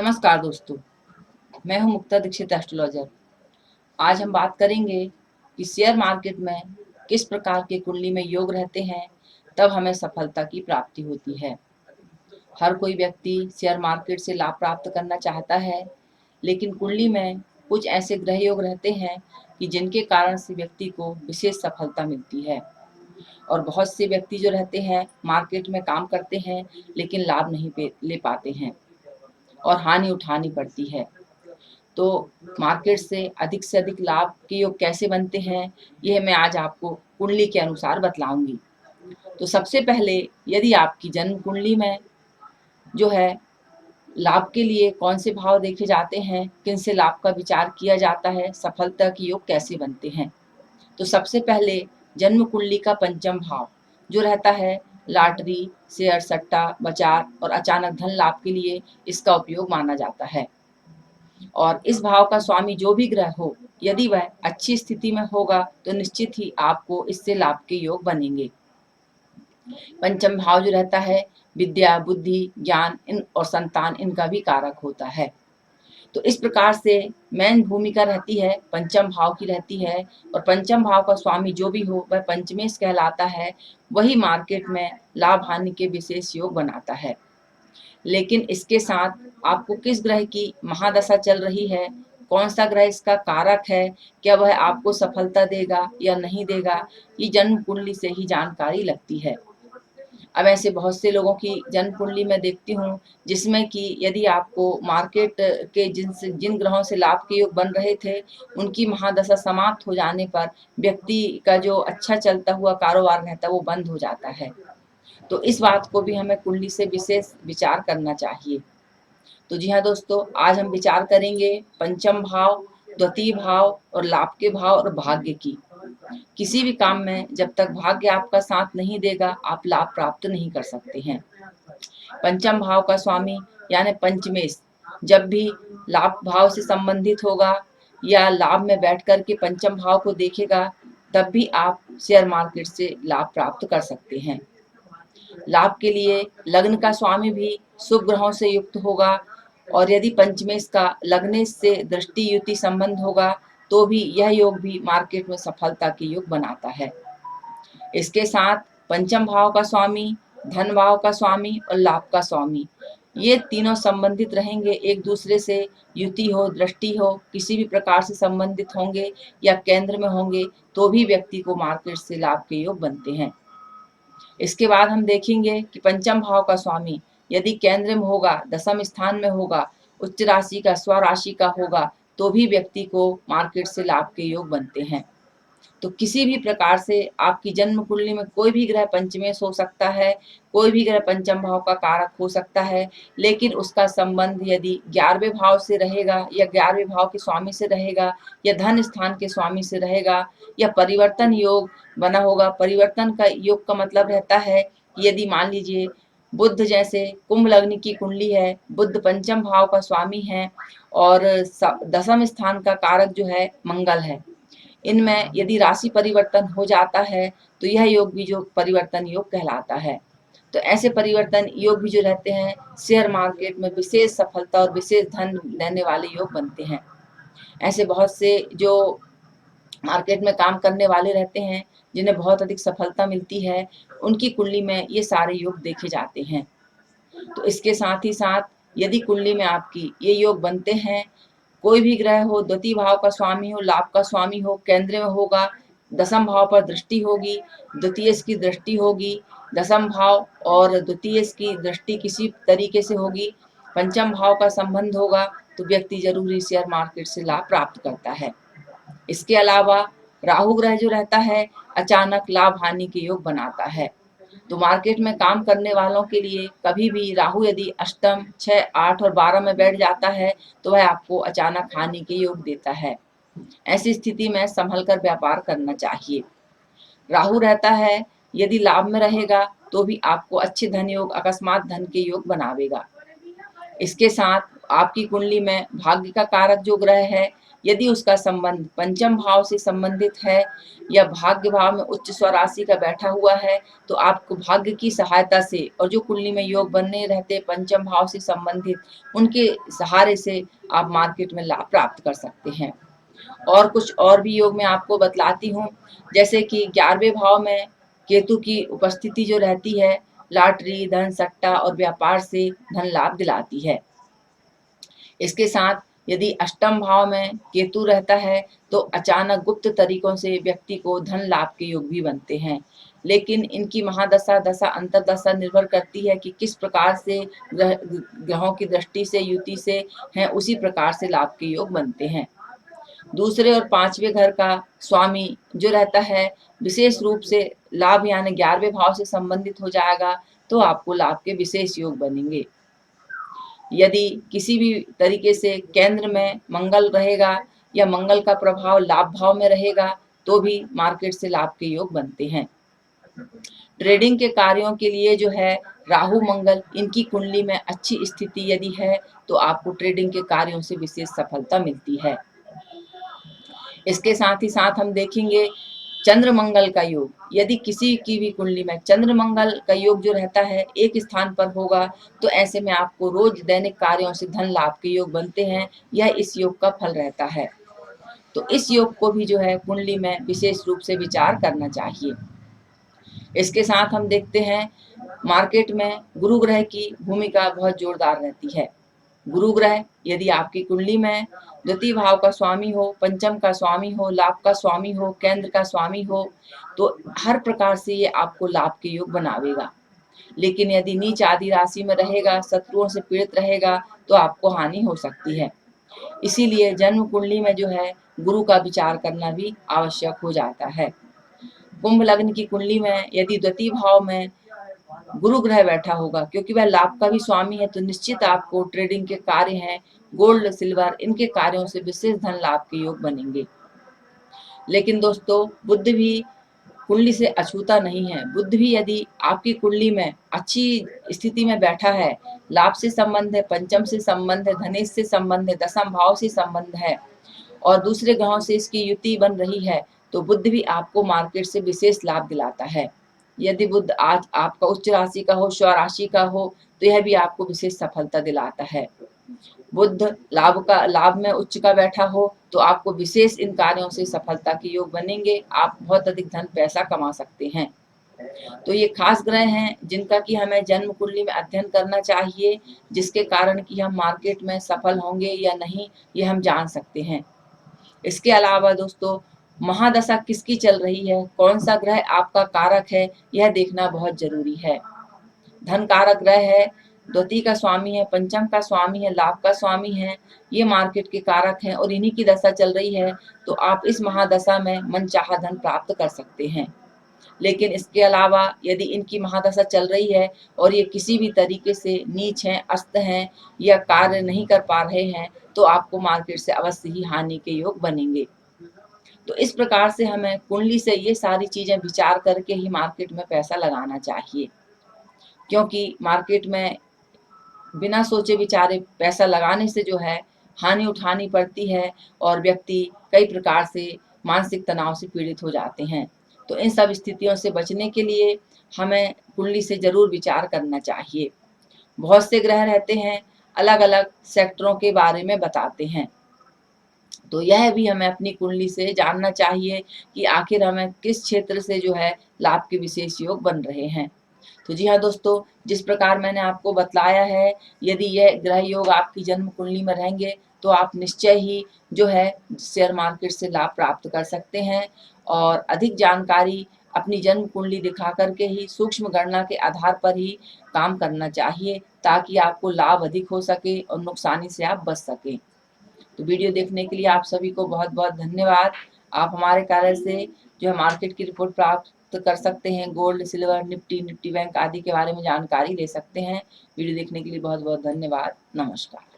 नमस्कार दोस्तों, मैं हूं मुक्ता दीक्षित एस्ट्रोलॉजर। आज हम बात करेंगे कि शेयर मार्केट में किस प्रकार के कुंडली में योग रहते हैं तब हमें सफलता की प्राप्ति होती है। हर कोई व्यक्ति शेयर मार्केट से लाभ प्राप्त करना चाहता है, लेकिन कुंडली में कुछ ऐसे ग्रह योग रहते हैं कि जिनके कारण से व्यक्ति को विशेष सफलता मिलती है। और बहुत से व्यक्ति जो रहते हैं मार्केट में काम करते हैं, लेकिन लाभ नहीं ले पाते हैं और हानि उठानी पड़ती है। तो मार्केट से अधिक लाभ के योग कैसे बनते हैं, यह मैं आज आपको कुंडली के अनुसार बतलाऊंगी। तो सबसे पहले यदि आपकी जन्म कुंडली में जो है लाभ के लिए कौन से भाव देखे जाते हैं, किन से लाभ का विचार किया जाता है, सफलता के योग कैसे बनते हैं। तो सबसे पहले जन्म कुंडली का पंचम भाव जो रहता है लॉटरी, शेयर सट्टा, बाजार और अचानक धन लाभ के लिए इसका उपयोग माना जाता है। और इस भाव का स्वामी जो भी ग्रह हो, यदि वह अच्छी स्थिति में होगा तो निश्चित ही आपको इससे लाभ के योग बनेंगे। पंचम भाव जो रहता है विद्या, बुद्धि, ज्ञान इन और संतान इनका भी कारक होता है। तो इस प्रकार से मेन भूमिका रहती है पंचम भाव की रहती है। और पंचम भाव का स्वामी जो भी हो वह पंचमेश कहलाता है, वही मार्केट में लाभ हानि के विशेष योग बनाता है। लेकिन इसके साथ आपको किस ग्रह की महादशा चल रही है, कौन सा ग्रह इसका कारक है, क्या वह आपको सफलता देगा या नहीं देगा, ये जन्म कुंडली से ही जानकारी लगती है। अब ऐसे बहुत से लोगों की जन्म कुंडली में देखती हूँ जिसमें कि यदि आपको मार्केट के जिन ग्रहों से लाभ के योग बन रहे थे, उनकी महादशा समाप्त हो जाने पर व्यक्ति का जो अच्छा चलता हुआ कारोबार रहता है वो बंद हो जाता है। तो इस बात को भी हमें कुंडली से विशेष विचार करना चाहिए। तो जी हाँ दोस्तों, आज हम विचार करेंगे पंचम भाव, द्वितीय भाव और लाभ के भाव और भाग्य की। किसी भी काम में जब तक भाग्य आपका साथ नहीं देगा, आप लाभ प्राप्त नहीं कर सकते हैं। पंचम भाव का स्वामी यानी पंचमेश जब भी लाभ भाव से संबंधित होगा या लाभ में बैठ कर के पंचम भाव को देखेगा, तब भी आप शेयर मार्केट से लाभ प्राप्त कर सकते हैं। लाभ के लिए लग्न का स्वामी भी शुभ ग्रहों से युक्त होगा, और यदि पंचमेश का लग्न से दृष्टि युति संबंध होगा तो भी यह योग भी मार्केट में सफलता के योग बनाता है। इसके साथ पंचम भाव का स्वामी, धन भाव का स्वामी और लाभ का स्वामी, ये तीनों संबंधित रहेंगे एक दूसरे से। युति हो, दृष्टि हो, किसी भी प्रकार से संबंधित होंगे या केंद्र में होंगे तो भी व्यक्ति को मार्केट से लाभ के योग बनते हैं। इसके बाद हम देखेंगे कि पंचम भाव का स्वामी यदि केंद्र में होगा, दशम स्थान में होगा, उच्च राशि का, स्वराशि का होगा, तो भी व्यक्ति को मार्केट से लाभ के योग बनते हैं। तो किसी भी प्रकार से आपकी जन्म कुंडली में कोई भी ग्रह पंचमेश हो सकता है, कोई भी ग्रह पंचम भाव का कारक हो सकता है, लेकिन उसका संबंध यदि 11वें भाव से रहेगा या 11वें भाव के स्वामी से रहेगा या धन स्थान के स्वामी से रहेगा या परिवर्तन योग बना होगा। परिवर्तन का योग का मतलब रहता है कि यदि मान लीजिए बुध जैसे कुंभ लग्न की कुंडली है, बुध पंचम भाव का स्वामी है और दशम स्थान का कारक जो है मंगल है, इनमें यदि राशि परिवर्तन हो जाता है तो यह योग भी जो परिवर्तन योग कहलाता है। तो ऐसे परिवर्तन योग भी जो रहते हैं शेयर मार्केट में विशेष सफलता और विशेष धन देने वाले योग बनते हैं। ऐसे बहुत से जो मार्केट में काम करने वाले रहते हैं जिन्हें बहुत अधिक सफलता मिलती है, उनकी कुंडली में ये सारे योग देखे जाते हैं। तो इसके साथ ही साथ यदि कुंडली में आपकी ये योग बनते हैं, कोई भी ग्रह हो, द्वितीय भाव का स्वामी हो, लाभ का स्वामी हो, केंद्र में होगा, दशम भाव पर दृष्टि होगी, द्वितीय की दृष्टि होगी, दशम भाव और द्वितीय की दृष्टि किसी तरीके से होगी, पंचम भाव का संबंध होगा, तो व्यक्ति जरूर ही शेयर मार्केट से लाभ प्राप्त करता है। इसके अलावा राहु ग्रह जो रहता है अचानक लाभ हानि के योग बनाता है। तो मार्केट में काम करने वालों के लिए कभी भी राहु यदि अष्टम, 6, 8 और 12 में बैठ जाता है तो वह आपको अचानक हानि के योग देता है। ऐसी स्थिति में संभल कर व्यापार करना चाहिए। राहु रहता है यदि लाभ में रहेगा तो भी आपको अच्छे धन योग, अकस्मात धन के योग बनावेगा। इसके साथ आपकी कुंडली में भाग्य का कारक जो ग्रह है यदि उसका संबंध पंचम भाव से संबंधित है या भाग्य भाव में उच्च स्वराशि का बैठा हुआ है, तो आपको भाग्य की सहायता से और जो कुंडली में योग बनने रहते पंचम भाव से संबंधित, उनके सहारे से आप मार्केट में लाभ प्राप्त कर सकते हैं। और कुछ और भी योग मैं आपको बतलाती हूँ, जैसे कि 11वें भाव में केतु की उपस्थिति जो रहती है, लॉटरी, धन सट्टा और व्यापार से धन लाभ दिलाती है। इसके साथ यदि अष्टम भाव में केतु रहता है तो अचानक गुप्त तरीकों से व्यक्ति को धन लाभ के योग भी बनते हैं, लेकिन इनकी महादशा, दशा, अंतरदशा निर्भर करती है कि किस प्रकार से ग्रहों की दृष्टि से, युति से हैं, उसी प्रकार से लाभ के योग बनते हैं। दूसरे और 5वें घर का स्वामी जो रहता है, विशेष रूप से लाभ यानी 11वें भाव से संबंधित हो जाएगा, तो आपको लाभ के विशेष योग बनेंगे। यदि किसी भी तरीके से केंद्र में मंगल रहेगा या मंगल का प्रभाव लाभ भाव में रहेगा, तो भी मार्केट से लाभ के योग बनते हैं। ट्रेडिंग के कार्यों के लिए जो है राहु मंगल, इनकी कुंडली में अच्छी स्थिति यदि है तो आपको ट्रेडिंग के कार्यों से विशेष सफलता मिलती है। इसके साथ ही साथ हम देखेंगे चंद्र मंगल का योग। यदि किसी की भी कुंडली में चंद्र मंगल का योग जो रहता है एक स्थान पर होगा, तो ऐसे में आपको रोज दैनिक कार्यों से धन लाभ के योग बनते हैं। यह इस योग का फल रहता है। तो इस योग को भी जो है कुंडली में विशेष रूप से विचार करना चाहिए। इसके साथ हम देखते हैं मार्केट में गुरु ग्रह की भूमिका बहुत जोरदार रहती है। गुरु ग्रह यदि आपकी कुंडली में द्वितीय भाव का स्वामी हो, पंचम का स्वामी हो, लाभ का स्वामी हो, केंद्र का स्वामी हो, तो हर प्रकार से ये आपको लाभ के योग बनावेगा। लेकिन यदि नीच आदि राशि में रहेगा, शत्रुओं से पीड़ित रहेगा, तो आपको हानि हो सकती है। इसीलिए जन्म कुंडली में जो है गुरु का विचार करना भी आवश्यक हो जाता है। कुंभ लग्न की कुंडली में यदि द्वितीय भाव में गुरु ग्रह बैठा होगा, क्योंकि वह लाभ का भी स्वामी है, तो निश्चित आपको ट्रेडिंग के कार्य हैं, गोल्ड सिल्वर, इनके कार्यों से विशेष धन लाभ के योग बनेंगे। लेकिन दोस्तों, बुध भी कुंडली से अछूता नहीं है। बुध भी यदि आपकी कुंडली में अच्छी स्थिति में बैठा है, लाभ से संबंध है, पंचम से संबंध है, धनेश से संबंध है, दशम भाव से संबंध है और दूसरे ग्रहों से इसकी युति बन रही है, तो बुध भी आपको मार्केट से विशेष लाभ दिलाता है। यदि बुध आज आपका उच्च राशि का हो, स्वराशि का हो, तो यह भी आपको विशेष सफलता दिलाता है। बुध लाभ में उच्च का बैठा हो तो आपको विशेष इन कार्यों से सफलता के योग बनेंगे। आप बहुत अधिक धन पैसा कमा सकते हैं। तो ये खास ग्रह हैं जिनका कि हमें जन्म कुंडली में अध्ययन करना चाहिए, जिसके कारण कि हम मार्केट में सफल होंगे या नहीं, ये हम जान सकते हैं। इसके अलावा दोस्तों, महादशा किसकी चल रही है, कौन सा ग्रह आपका कारक है, यह देखना बहुत जरूरी है। धन कारक ग्रह है, द्वितीय का स्वामी है, पंचम का स्वामी है, लाभ का स्वामी है, ये मार्केट के कारक हैं और इन्हीं की दशा चल रही है, तो आप इस महादशा में मनचाहा धन प्राप्त कर सकते हैं। लेकिन इसके अलावा यदि इनकी महादशा चल रही है और ये किसी भी तरीके से नीच हैं, अस्त हैं या कार्य नहीं कर पा रहे हैं, तो आपको मार्केट से अवश्य ही हानि के योग बनेंगे। तो इस प्रकार से हमें कुंडली से ये सारी चीजें विचार करके ही मार्केट में पैसा लगाना चाहिए, क्योंकि मार्केट में बिना सोचे विचारे पैसा लगाने से जो है हानि उठानी पड़ती है और व्यक्ति कई प्रकार से मानसिक तनाव से पीड़ित हो जाते हैं। तो इन सब स्थितियों से बचने के लिए हमें कुंडली से जरूर विचार करना चाहिए। बहुत से ग्रह रहते हैं, अलग अलग सेक्टरों के बारे में बताते हैं, तो यह भी हमें अपनी कुंडली से जानना चाहिए कि आखिर हमें किस क्षेत्र से जो है लाभ के विशेष योग बन रहे हैं। तो जी हाँ दोस्तों, जिस प्रकार मैंने आपको बतलाया है, यदि यह ग्रह योग आपकी जन्म कुंडली में रहेंगे तो आप निश्चय ही जो है शेयर मार्केट से लाभ प्राप्त कर सकते हैं। और अधिक जानकारी अपनी जन्म कुंडली दिखा करके ही सूक्ष्म गणना के आधार पर ही काम करना चाहिए, ताकि आपको लाभ अधिक हो सके और नुकसानी से आप बच सकें। तो वीडियो देखने के लिए आप सभी को बहुत बहुत धन्यवाद। आप हमारे कार्य से जो है मार्केट की रिपोर्ट प्राप्त कर सकते हैं, गोल्ड सिल्वर निफ्टी बैंक आदि के बारे में जानकारी ले सकते हैं। वीडियो देखने के लिए बहुत बहुत धन्यवाद। नमस्कार।